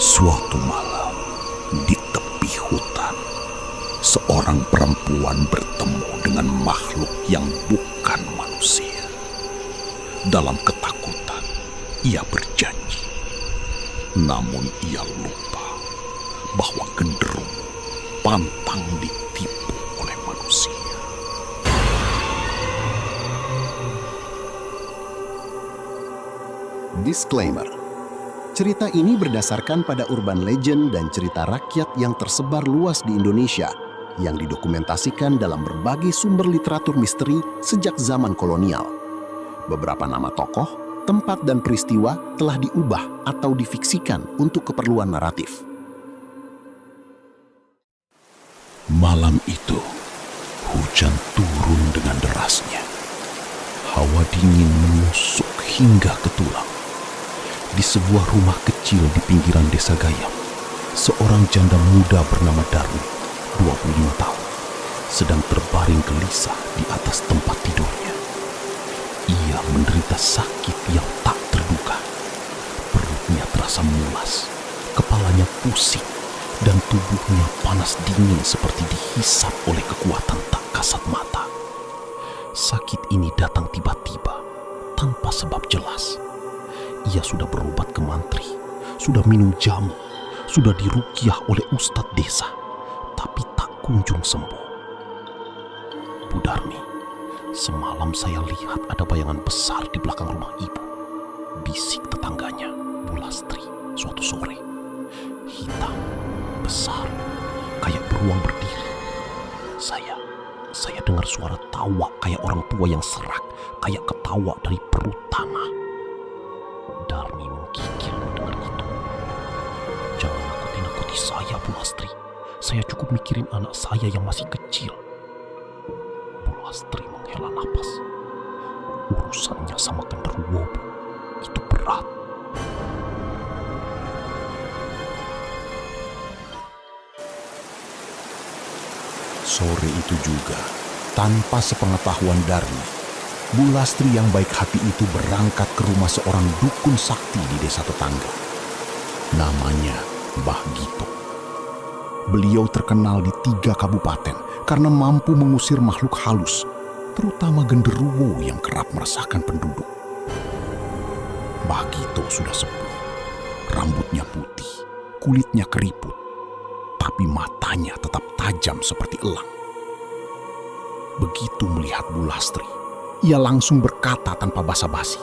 Suatu malam, di tepi hutan, seorang perempuan bertemu dengan makhluk yang bukan manusia. Dalam ketakutan, ia berjanji. Namun ia lupa bahwa genderuwo pantang ditipu oleh manusia. Disclaimer. Cerita ini berdasarkan pada urban legend dan cerita rakyat yang tersebar luas di Indonesia yang didokumentasikan dalam berbagai sumber literatur misteri sejak zaman kolonial. Beberapa nama tokoh, tempat dan peristiwa telah diubah atau difiksikan untuk keperluan naratif. Malam itu, hujan turun dengan derasnya. Hawa dingin menusuk hingga ke tulang. Di sebuah rumah kecil di pinggiran desa Gayam, seorang janda muda bernama Darmi, 25 tahun, sedang terbaring gelisah di atas tempat tidurnya. Ia menderita sakit yang tak terduga. Perutnya terasa mulas, kepalanya pusing, dan tubuhnya panas dingin seperti dihisap oleh kekuatan tak kasat mata. Sakit ini datang tiba-tiba, tanpa sebab jelas. Ia sudah berobat ke mantri, sudah minum jamu, sudah diruqyah oleh ustadz desa, tapi tak kunjung sembuh. Bu Darmi, semalam saya lihat ada bayangan besar di belakang rumah ibu. Bisik tetangganya, Bu Lastri, suatu sore. Hitam, besar, kayak beruang berdiri. Saya dengar suara tawa kayak orang tua yang serak, kayak ketawa dari perut tanah. Darmi menggigil mendengar itu. Jangan nakuti saya, Bu Lastri. Saya cukup mikirin anak saya yang masih kecil. Bu Lastri menghela napas. Urusannya sama genderuwo, Bu. Itu berat. Sore itu juga, tanpa sepengetahuan Darmi, Bu Lastri yang baik hati itu berangkat ke rumah seorang dukun sakti di desa tetangga. Namanya Mbah Gito. Beliau terkenal di 3 kabupaten karena mampu mengusir makhluk halus, terutama genderuwo yang kerap meresahkan penduduk. Mbah Gito sudah sepuh, rambutnya putih, kulitnya keriput, tapi matanya tetap tajam seperti elang. Begitu melihat Bu Lastri, ia langsung berkata tanpa basa-basi.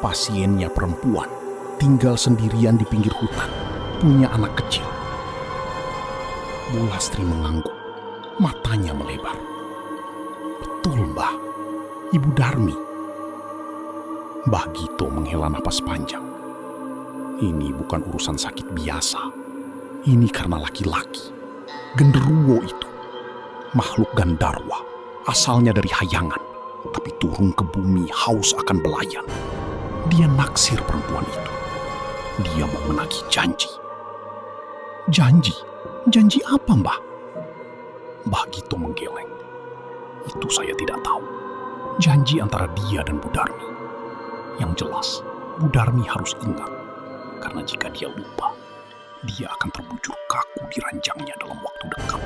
Pasiennya perempuan, tinggal sendirian di pinggir hutan, punya anak kecil. Bu Lastri mengangguk, matanya melebar. Betul, Mbah, Ibu Darmi. Mbah Gito menghela napas panjang. Ini bukan urusan sakit biasa. Ini karena laki-laki. Genderuwo itu, makhluk gandarwa, asalnya dari hayangan, tapi turun ke bumi haus akan belayan. Dia naksir perempuan itu. Dia mau menagih janji. Janji? Janji apa, Mbah? Mbah Gito menggeleng. Itu saya tidak tahu. Janji antara dia dan Bu Darmi. Yang jelas, Bu Darmi harus ingat. Karena jika dia lupa, dia akan terbujur kaku di ranjangnya dalam waktu dekat.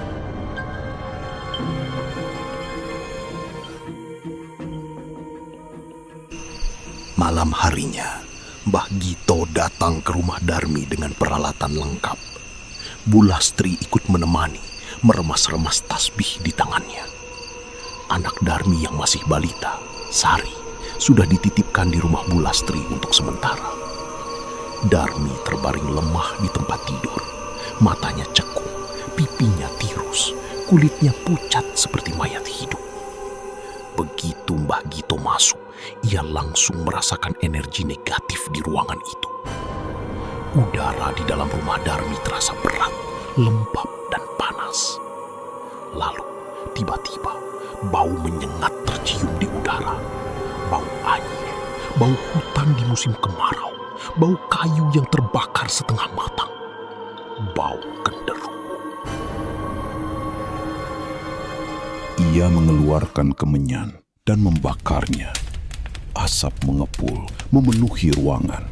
Malam harinya, Mbah Gito datang ke rumah Darmi dengan peralatan lengkap. Bu Lastri ikut menemani, meremas-remas tasbih di tangannya. Anak Darmi yang masih balita, Sari, sudah dititipkan di rumah Bu Lastri untuk sementara. Darmi terbaring lemah di tempat tidur, matanya cekung, pipinya tirus, kulitnya pucat seperti mayat hidup. Begitu Mbah Gito masuk, ia langsung merasakan energi negatif di ruangan itu. Udara di dalam rumah Darmi terasa berat, lembab, dan panas. Lalu, tiba-tiba, bau menyengat tercium di udara. Bau air, bau hutan di musim kemarau, bau kayu yang terbakar setengah matang, bau genderuwo. Ia mengeluarkan kemenyan dan membakarnya. Asap mengepul memenuhi ruangan.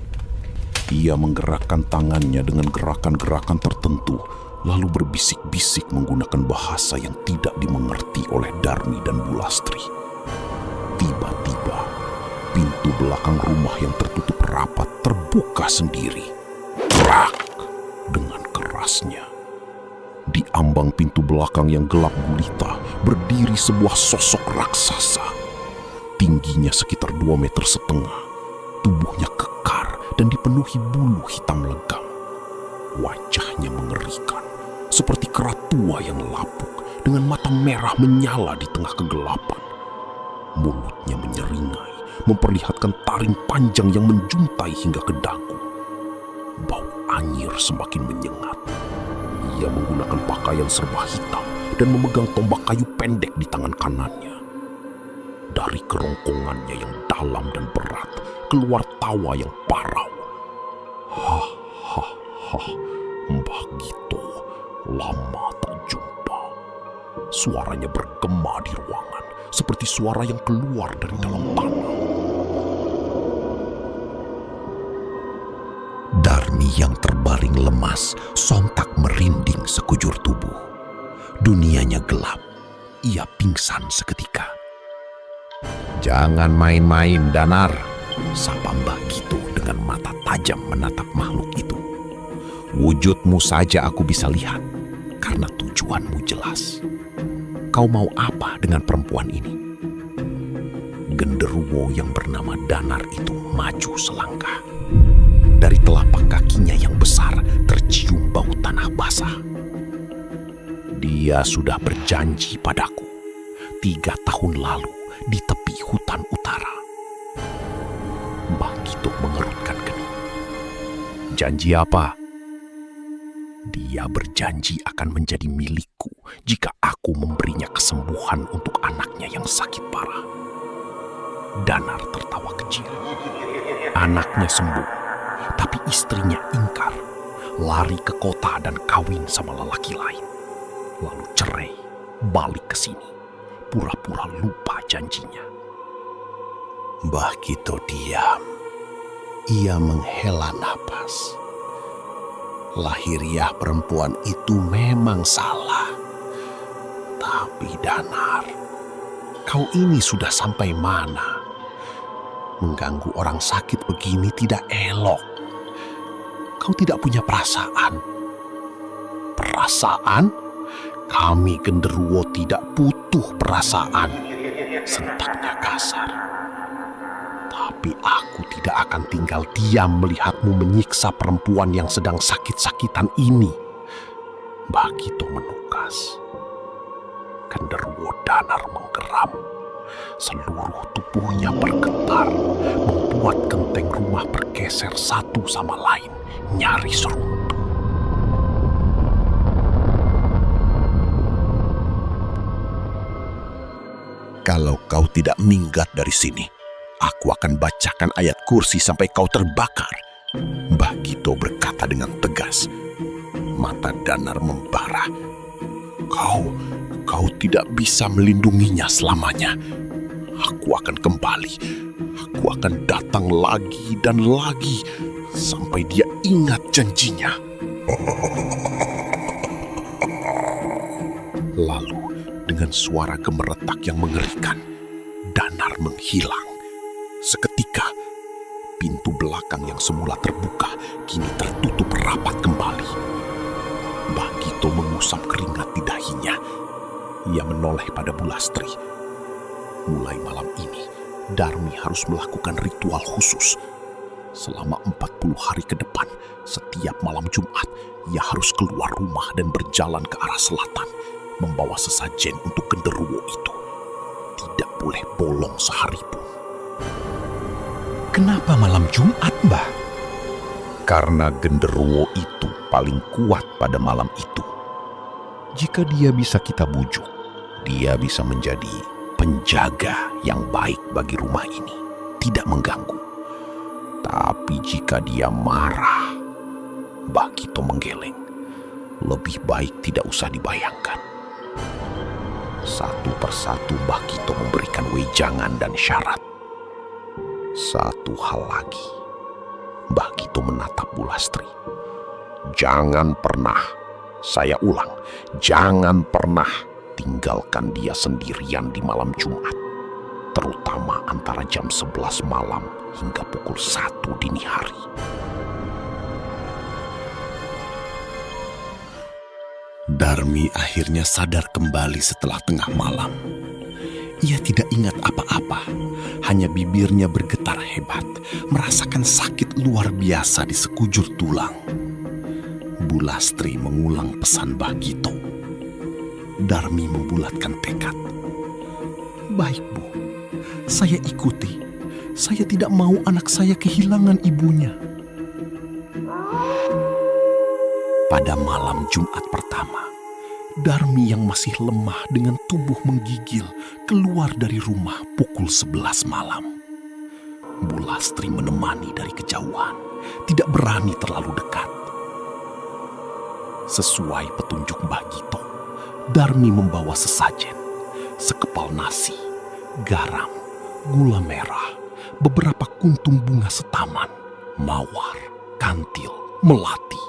Ia menggerakkan tangannya dengan gerakan-gerakan tertentu, lalu berbisik-bisik menggunakan bahasa yang tidak dimengerti oleh Darmi dan Bulastri. Tiba-tiba, pintu belakang rumah yang tertutup rapat terbuka sendiri. Brak! Dengan kerasnya. Di ambang pintu belakang yang gelap gulita berdiri sebuah sosok raksasa. Tingginya sekitar 2,5 meter. Tubuhnya kekar dan dipenuhi bulu hitam legam. Wajahnya mengerikan, seperti kera tua yang lapuk dengan mata merah menyala di tengah kegelapan. Mulutnya menyeringai, memperlihatkan taring panjang yang menjuntai hingga ke dagu. Bau anyir semakin menyengat. Ia menggunakan pakaian serba hitam dan memegang tombak kayu pendek di tangan kanannya. Dari kerongkongannya yang dalam dan berat, keluar tawa yang parau. Hah, hah, hah, Mbah Gito, lama tak jumpa. Suaranya bergema di ruangan, seperti suara yang keluar dari dalam tanah. Darmi yang terbaring lemas sontak merinding sekujur tubuh. Dunianya gelap. Ia pingsan seketika. "Jangan main-main, Danar," sapa Mbah Gito dengan mata tajam menatap makhluk itu. "Wujudmu saja aku bisa lihat, karena tujuanmu jelas. Kau mau apa dengan perempuan ini?" Genderuwo yang bernama Danar itu maju selangkah. Dari telapak kakinya yang besar tercium bau tanah basah. "Dia sudah berjanji padaku 3 tahun lalu di tepi hutan utara." Mbah Gito mengerutkan kening. "Janji apa?" "Dia berjanji akan menjadi milikku jika aku memberinya kesembuhan untuk anaknya yang sakit parah." Danar tertawa kecil. Anaknya sembuh, tapi istrinya ingkar, lari ke kota dan kawin sama lelaki lain. Lalu cerai, balik ke sini, pura-pura lupa janjinya. Mbah Gito diam. Ia menghela napas. Lahiriah perempuan itu memang salah. Tapi Danar, kau ini sudah sampai mana? Mengganggu orang sakit begini tidak elok. Kau tidak punya perasaan. Perasaan? Kami genderuwo tidak butuh perasaan. Sentaknya kasar. Tapi aku tidak akan tinggal diam melihatmu menyiksa perempuan yang sedang sakit-sakitan ini. Mbah Gito menukas. Genderuwo Danar menggeram. Seluruh tubuhnya bergetar, membuat genteng rumah bergeser satu sama lain, nyaris runtuh. "Kalau kau tidak minggat dari sini, aku akan bacakan ayat kursi sampai kau terbakar," Mbah Gito berkata dengan tegas. Mata Danar membara. Kau tidak bisa melindunginya selamanya. Aku akan kembali. Aku akan datang lagi dan lagi sampai dia ingat janjinya. Lalu dengan suara gemeretak yang mengerikan, Danar menghilang. Seketika, pintu belakang yang semula terbuka kini tertutup rapat kembali. Mbah Gito mengusap keringat di dahinya. Ia menoleh pada Bulastri. Mulai malam ini, Darmi harus melakukan ritual khusus. Selama 40 hari ke depan, setiap malam Jumat, ia harus keluar rumah dan berjalan ke arah selatan, membawa sesajen untuk genderuwo itu. Tidak boleh bolong sehari pun. Kenapa malam Jumat, Mbah? Karena genderuwo itu paling kuat pada malam itu. Jika dia bisa kita bujuk, dia bisa menjadi penjaga yang baik bagi rumah ini, tidak mengganggu. Tapi jika dia marah, Mbah Gito menggeleng. Lebih baik tidak usah dibayangkan. Satu persatu Mbah Gito memberikan wejangan dan syarat. Satu hal lagi, Mbah Gito Bagito menatap Bulastri. Jangan pernah, saya ulang, jangan pernah tinggalkan dia sendirian di malam Jumat. Terutama antara jam 11 malam hingga pukul 1 dini hari. Darmi akhirnya sadar kembali setelah tengah malam. Ia tidak ingat apa-apa, hanya bibirnya bergetar hebat, merasakan sakit luar biasa di sekujur tulang. Bulastri mengulang pesan Bagito. Darmi membulatkan tekad. Baik, Bu, saya ikuti. Saya tidak mau anak saya kehilangan ibunya. Pada malam Jumat pertama, Darmi yang masih lemah dengan tubuh menggigil keluar dari rumah pukul 11 malam. Bulastri menemani dari kejauhan, tidak berani terlalu dekat. Sesuai petunjuk Bagito, Darmi membawa sesajen, sekepal nasi, garam, gula merah, beberapa kuntum bunga setaman, mawar, kantil, melati,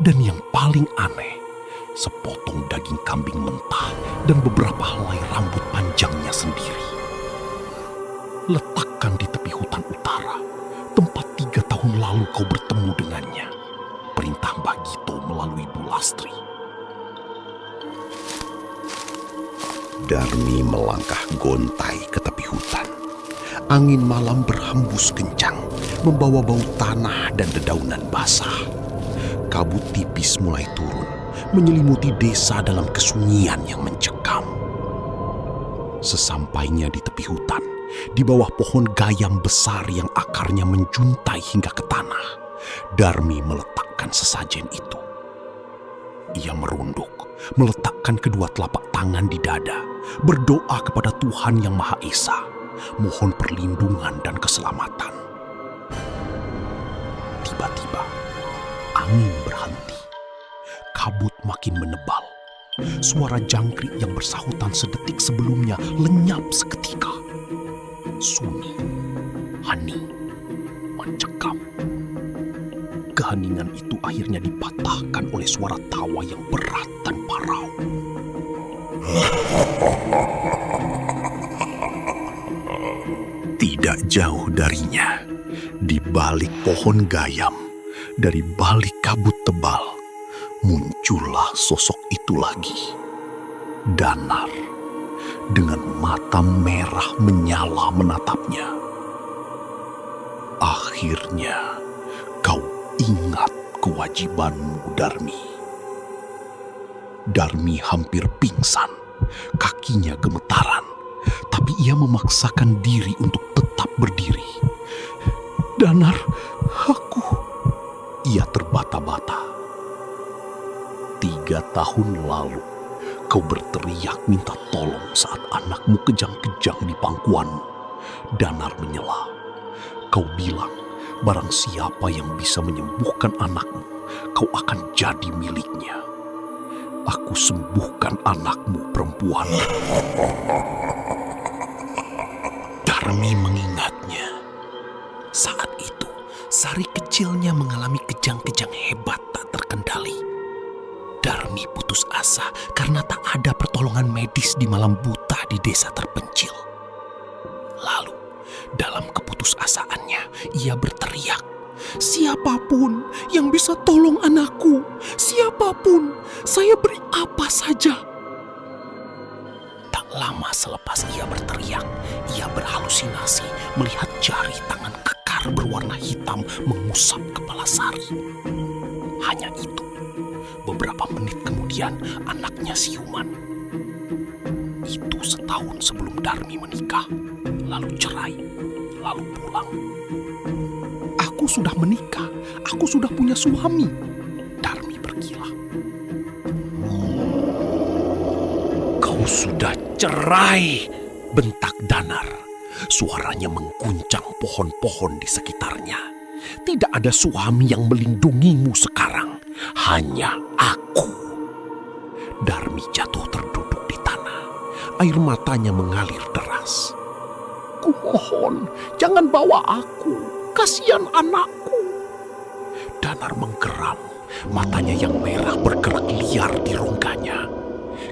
dan yang paling aneh, sepotong daging kambing mentah dan beberapa helai rambut panjangnya sendiri. Letakkan di tepi hutan utara, tempat 3 tahun lalu kau bertemu dengannya. Perintah Bagito melalui Bulastri. Darmi melangkah gontai ke tepi hutan. Angin malam berhembus kencang, membawa bau tanah dan dedaunan basah. Kabut tipis mulai turun, menyelimuti desa dalam kesunyian yang mencekam. Sesampainya di tepi hutan, di bawah pohon gayam besar yang akarnya menjuntai hingga ke tanah, Darmi meletakkan sesajen itu. Ia merunduk, meletakkan kedua telapak tangan di dada, berdoa kepada Tuhan Yang Maha Esa, mohon perlindungan dan keselamatan. Tiba-tiba, angin berhenti. Kabut makin menebal. Suara jangkrik yang bersahutan sedetik sebelumnya lenyap seketika. Sunyi, hening, mencekam. Keheningan itu akhirnya dipatahkan oleh suara tawa yang berat dan parau. Tidak jauh darinya, di balik pohon gayam, dari balik kabut tebal, muncullah sosok itu lagi. Danar, dengan mata merah menyala menatapnya. Akhirnya, kau ingat kewajibanmu, Darmi. Darmi hampir pingsan, kakinya gemetaran, tapi ia memaksakan diri untuk tetap berdiri. Danar, aku... Ia terbata-bata. 3 tahun lalu, kau berteriak minta tolong saat anakmu kejang-kejang di pangkuanmu. Danar menyela. Kau bilang, barang siapa yang bisa menyembuhkan anakmu, kau akan jadi miliknya. Aku sembuhkan anakmu perempuan. Darmi mengingatnya. Saat itu, Sari kecilnya mengalami kejang-kejang hebat tak terkendali. Darmi putus asa karena tak ada pertolongan medis di malam buta di desa terpencil. Lalu, dalam keputusasaannya, ia berteriak, "Siapapun yang bisa tolong anakku, siapapun, saya beri apa saja." Tak lama selepas ia berteriak, ia berhalusinasi melihat jari tangan kekar berwarna hitam mengusap kepala Sari. Hanya itu, beberapa menit kemudian anaknya siuman. Itu setahun sebelum Darmi menikah, lalu cerai, lalu pulang. Aku sudah menikah, aku sudah punya suami. Darmi berkilah. Kau sudah cerai, bentak Danar. Suaranya mengguncang pohon-pohon di sekitarnya. Tidak ada suami yang melindungimu sekarang, hanya aku. Darmi jatuh terduduk di tanah. Air matanya mengalir deras. Kumohon, jangan bawa aku. Kasihan anakku. Danar menggeram, matanya yang merah bergerak liar di rongganya.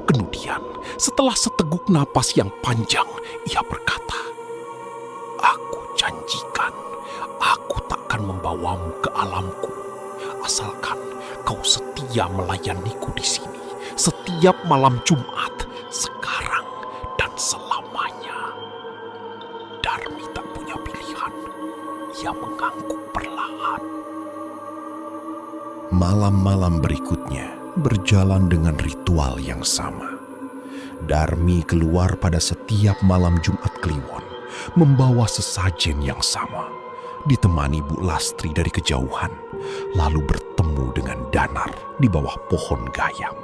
Kemudian, setelah seteguk napas yang panjang, ia berkata, "Aku janjikan, aku takkan membawamu ke alamku, asalkan kau setia melayaniku di sini setiap malam Jumat, sekarang dan selamanya." Darmi tak punya pilihan. Ia mengangguk perlahan. Malam-malam berikutnya berjalan dengan ritual yang sama. Darmi keluar pada setiap malam Jumat Kliwon, membawa sesajen yang sama, ditemani Bu Lastri dari kejauhan, lalu bertemu dengan Danar di bawah pohon gayam.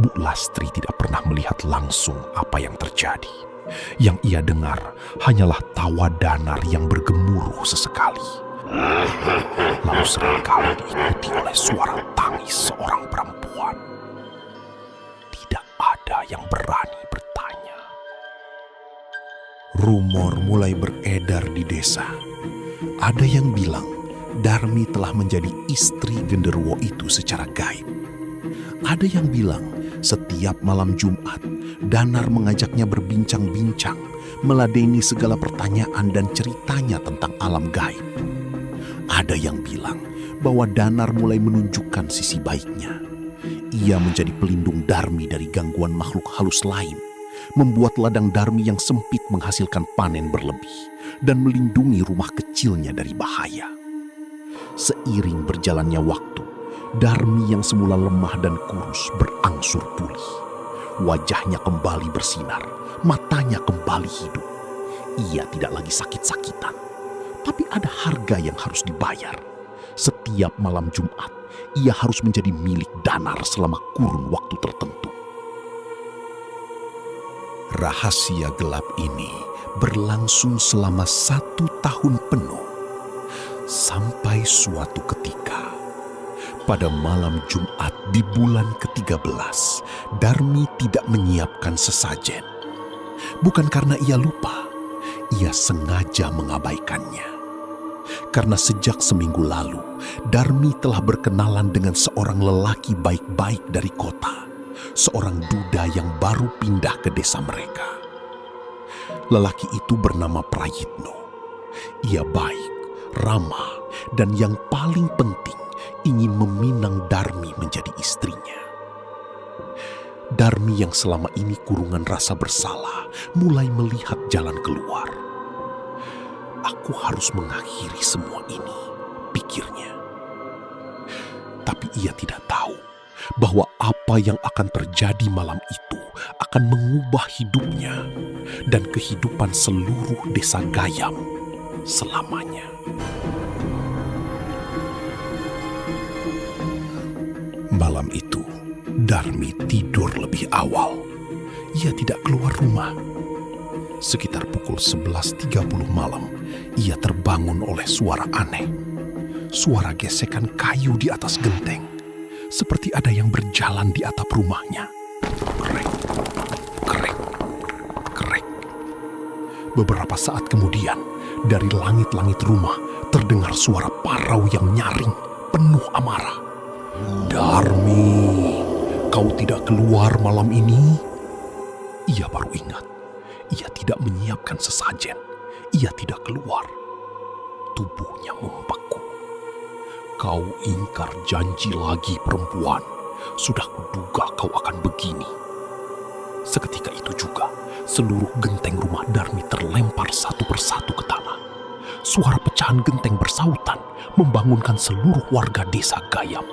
Bu Lastri tidak pernah melihat langsung apa yang terjadi. Yang ia dengar hanyalah tawa Danar yang bergemuruh sesekali. Lalu seringkali diikuti oleh suara tangis seorang perempuan. Tidak ada yang berani bertanya. Rumor mulai beredar di desa. Ada yang bilang Darmi telah menjadi istri genderuwo itu secara gaib. Ada yang bilang setiap malam Jumat Danar mengajaknya berbincang-bincang, meladeni segala pertanyaan dan ceritanya tentang alam gaib. Ada yang bilang bahwa Danar mulai menunjukkan sisi baiknya. Ia menjadi pelindung Darmi dari gangguan makhluk halus lain, membuat ladang Darmi yang sempit menghasilkan panen berlebih, dan melindungi rumah kecilnya dari bahaya. Seiring berjalannya waktu, Darmi yang semula lemah dan kurus berangsur pulih. Wajahnya kembali bersinar, matanya kembali hidup. Ia tidak lagi sakit-sakitan, tapi ada harga yang harus dibayar. Setiap malam Jumat, ia harus menjadi milik Danar selama kurun waktu tertentu. Rahasia gelap ini berlangsung selama 1 tahun penuh. Sampai suatu ketika, pada malam Jumat di bulan ke-13, Darmi tidak menyiapkan sesajen. Bukan karena ia lupa, ia sengaja mengabaikannya. Karena sejak seminggu lalu, Darmi telah berkenalan dengan seorang lelaki baik-baik dari kota, seorang duda yang baru pindah ke desa mereka. Lelaki itu bernama Prayitno. Ia baik, ramah, dan yang paling penting, ingin meminang Darmi menjadi istrinya. Darmi yang selama ini kurungan rasa bersalah mulai melihat jalan keluar. Aku harus mengakhiri semua ini, pikirnya. Tapi ia tidak tahu bahwa apa yang akan terjadi malam itu akan mengubah hidupnya dan kehidupan seluruh desa Gayam selamanya. Malam itu, Darmi tidur lebih awal. Ia tidak keluar rumah. Sekitar pukul 11.30 malam, ia terbangun oleh suara aneh. Suara gesekan kayu di atas genteng, seperti ada yang berjalan di atap rumahnya. Krek, krek, krek. Beberapa saat kemudian, dari langit-langit rumah terdengar suara parau yang nyaring, penuh amarah. "Darmi, kau tidak keluar malam ini?" Ia baru ingat, ia tidak menyiapkan sesajen. Ia tidak keluar. Tubuhnya membeku. "Kau ingkar janji lagi, perempuan. Sudah kuduga kau akan begini." Seketika itu juga, seluruh genteng rumah Darmi terlempar satu persatu ke tanah. Suara pecahan genteng bersautan membangunkan seluruh warga desa Gayam.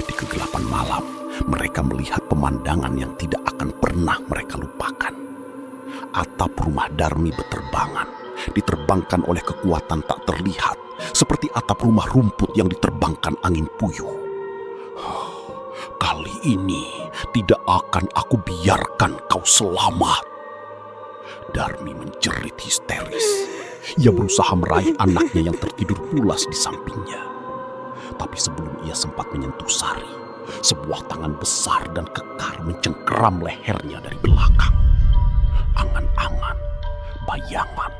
Di kegelapan malam, mereka melihat pemandangan yang tidak akan pernah mereka lupakan. Atap rumah Darmi beterbangan, diterbangkan oleh kekuatan tak terlihat, seperti atap rumah rumput yang diterbangkan angin puyuh. "Kali ini tidak akan aku biarkan kau selamat." Darmi menjerit histeris. Ia berusaha meraih anaknya yang tertidur pulas di sampingnya. Tapi sebelum ia sempat menyentuh Sari, sebuah tangan besar dan kekar mencengkeram lehernya dari belakang. Angan-angan, bayangan,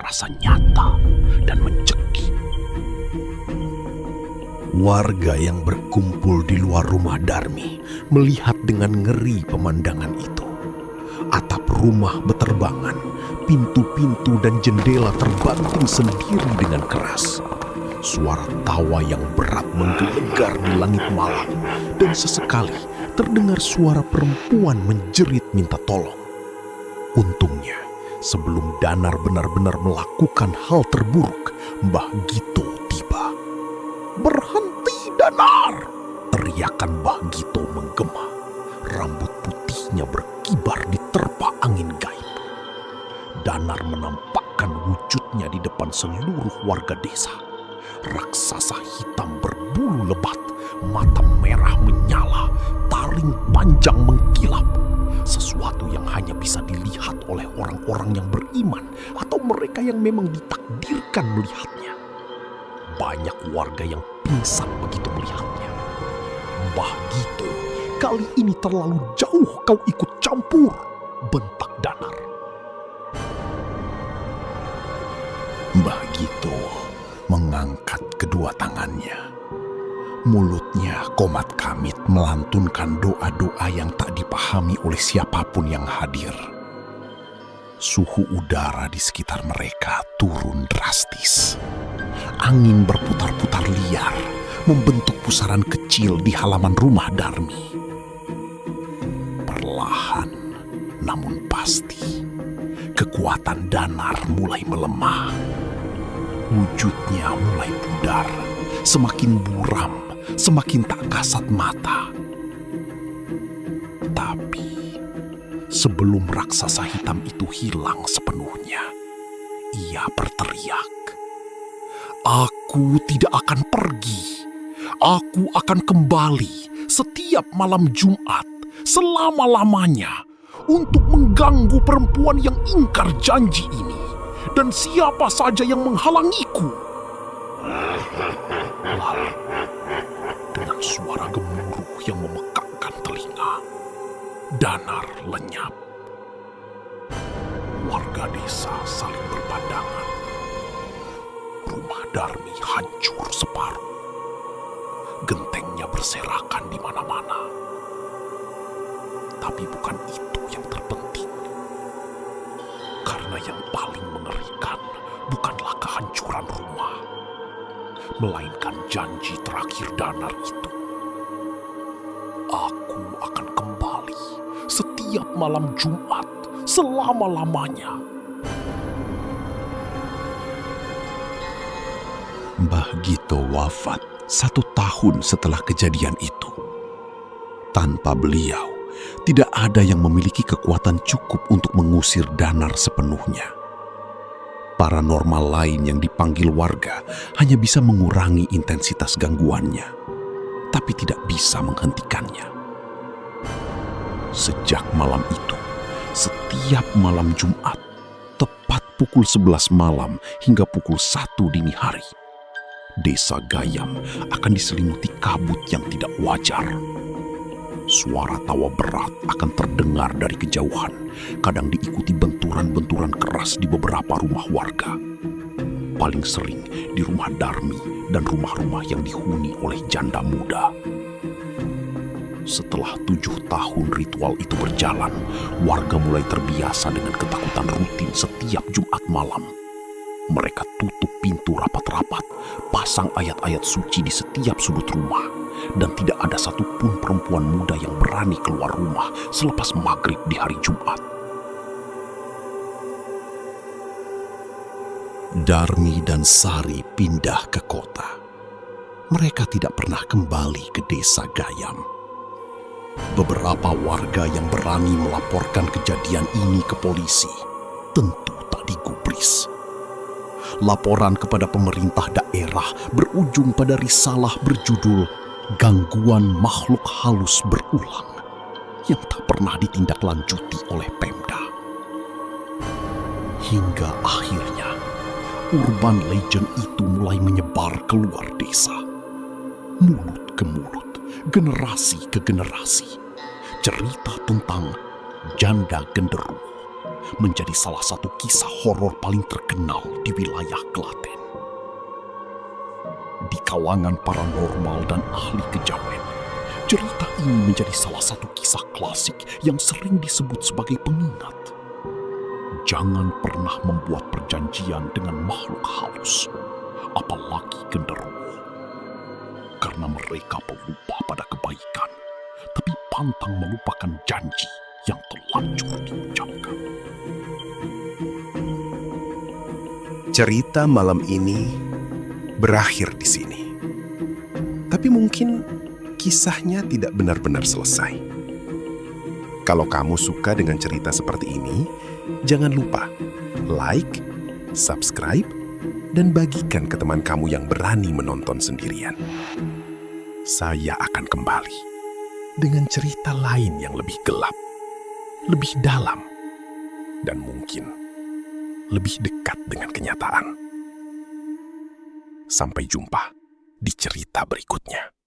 terasa nyata dan mencekik. Warga yang berkumpul di luar rumah Darmi melihat dengan ngeri pemandangan itu. Atap rumah beterbangan, pintu-pintu dan jendela terbanting sendiri dengan keras. Suara tawa yang berat menggelegar di langit malam, dan sesekali terdengar suara perempuan menjerit minta tolong. Untungnya, sebelum Danar benar-benar melakukan hal terburuk, Mbah Gito tiba. "Berhenti, Danar!" teriakan Mbah Gito menggema. Rambut putihnya berkibar diterpa angin gaib. Danar menampakkan wujudnya di depan seluruh warga desa. Raksasa hitam berbulu lebat, mata merah menyala, taring panjang mengkilap. Sesuatu yang hanya bisa dilihat oleh orang-orang yang beriman atau mereka yang memang ditakdirkan melihatnya. Banyak warga yang pingsan begitu melihatnya. "Mbah Gito, kali ini terlalu jauh kau ikut campur," bentak Danar. Mbah Gito mengangkat kedua tangannya. Mulutnya komat kamit melantunkan doa-doa yang tak dipahami oleh siapapun yang hadir. Suhu udara di sekitar mereka turun drastis. Angin berputar-putar liar, membentuk pusaran kecil di halaman rumah Darmi. Perlahan, namun pasti, kekuatan Danar mulai melemah. Wujudnya mulai pudar, semakin buram, semakin tak kasat mata. Tapi, sebelum raksasa hitam itu hilang sepenuhnya, ia berteriak, "Aku tidak akan pergi. Aku akan kembali setiap malam Jumat selama-lamanya untuk mengganggu perempuan yang ingkar janji ini dan siapa saja yang menghalangiku." Lalu, dengan suara gemuruh yang memekakkan telinga, Danar lenyap. Warga desa saling berpandangan. Rumah Darmi hancur separuh. Gentengnya berserakan di mana-mana. Tapi bukan itu yang terpenting. Karena yang paling mengerikan bukanlah kehancuran rumah, melainkan janji terakhir Danar itu. "Aku akan kembali setiap malam Jumat selama-lamanya." Mbah Gito wafat 1 tahun setelah kejadian itu. Tanpa beliau, tidak ada yang memiliki kekuatan cukup untuk mengusir Danar sepenuhnya. Paranormal lain yang dipanggil warga hanya bisa mengurangi intensitas gangguannya, tapi tidak bisa menghentikannya. Sejak malam itu, setiap malam Jumat, tepat pukul 11 malam hingga pukul 1 dini hari, Desa Gayam akan diselimuti kabut yang tidak wajar. Suara tawa berat akan terdengar dari kejauhan, kadang diikuti benturan-benturan keras di beberapa rumah warga. Paling sering di rumah Darmi dan rumah-rumah yang dihuni oleh janda muda. Setelah 7 tahun ritual itu berjalan, warga mulai terbiasa dengan ketakutan rutin setiap Jumat malam. Mereka tutup pintu rapat-rapat, pasang ayat-ayat suci di setiap sudut rumah, dan tidak ada satupun perempuan muda yang berani keluar rumah selepas maghrib di hari Jumat. Darmi dan Sari pindah ke kota. Mereka tidak pernah kembali ke Desa Gayam. Beberapa warga yang berani melaporkan kejadian ini ke polisi tentu tak digubris. Laporan kepada pemerintah daerah berujung pada risalah berjudul "Gangguan Makhluk Halus Berulang" yang tak pernah ditindaklanjuti oleh Pemda. Hingga akhirnya, urban legend itu mulai menyebar keluar desa. Mulut ke mulut, generasi ke generasi. Cerita tentang janda genderuwo, menjadi salah satu kisah horor paling terkenal di wilayah Klaten. Di kalangan paranormal dan ahli kejawen, cerita ini menjadi salah satu kisah klasik yang sering disebut sebagai pengingat. Jangan pernah membuat perjanjian dengan makhluk halus, apalagi genderuwo, karena mereka pelupa pada kebaikan, tapi pantang melupakan janji yang terlanjur diucapkan. Cerita malam ini berakhir di sini. Tapi mungkin kisahnya tidak benar-benar selesai. Kalau kamu suka dengan cerita seperti ini, jangan lupa like, subscribe, dan bagikan ke teman kamu yang berani menonton sendirian. Saya akan kembali dengan cerita lain yang lebih gelap, lebih dalam, dan mungkin lebih dekat dengan kenyataan. Sampai jumpa di cerita berikutnya.